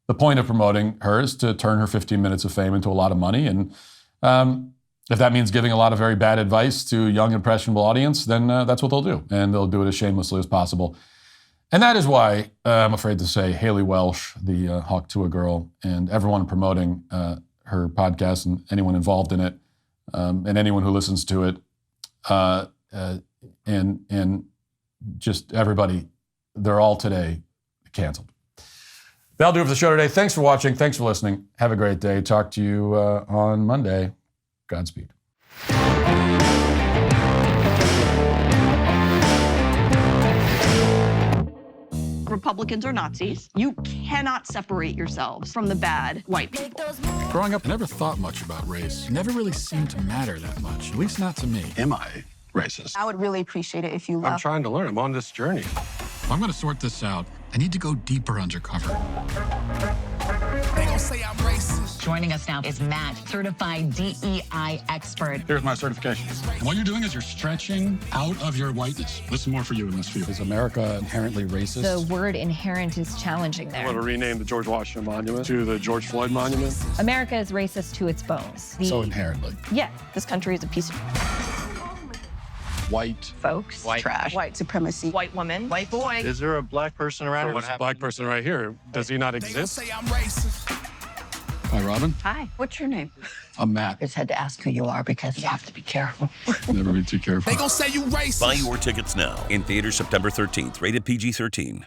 The point of promoting her is to turn her 15 minutes of fame into a lot of money. And if that means giving a lot of very bad advice to a young, impressionable audience, then that's what they'll do. And they'll do it as shamelessly as possible. And that is why I'm afraid to say Haliey Welch, the Hawk Tuah girl, and everyone promoting her podcast and anyone involved in it, and anyone who listens to it, and just everybody, they're all today canceled. That'll do it for the show today. Thanks for watching. Thanks for listening. Have a great day. Talk to you on Monday. Godspeed. Republicans are Nazis. You cannot separate yourselves from the bad white people. Growing up, I never thought much about race. It never really seemed to matter that much, at least not to me. Am I racist? I would really appreciate it if you left. I'm trying to learn. I'm on this journey. If I'm going to sort this out, I need to go deeper undercover. They gon' say I'm racist. Joining us now is Matt, certified DEI expert. Here's my certification. And what you're doing is you're stretching out of your whiteness. This is more for you and less for you. Is America inherently racist? The word inherent is challenging there. I want to rename the George Washington Monument to the George Floyd Monument. America is racist to its bones. So inherently. Yeah. This country is a piece of White folks, white trash, white supremacy, white woman, white boy. Is there a black person around? This black person right here, does he not exist? Say I'm racist. Hi, Robin. Hi, what's your name? I'm Matt. Just had to ask who you are because you have to be careful. Never be too careful. They gon' say you racist. Buy your tickets now. In theaters September 13th. Rated PG-13.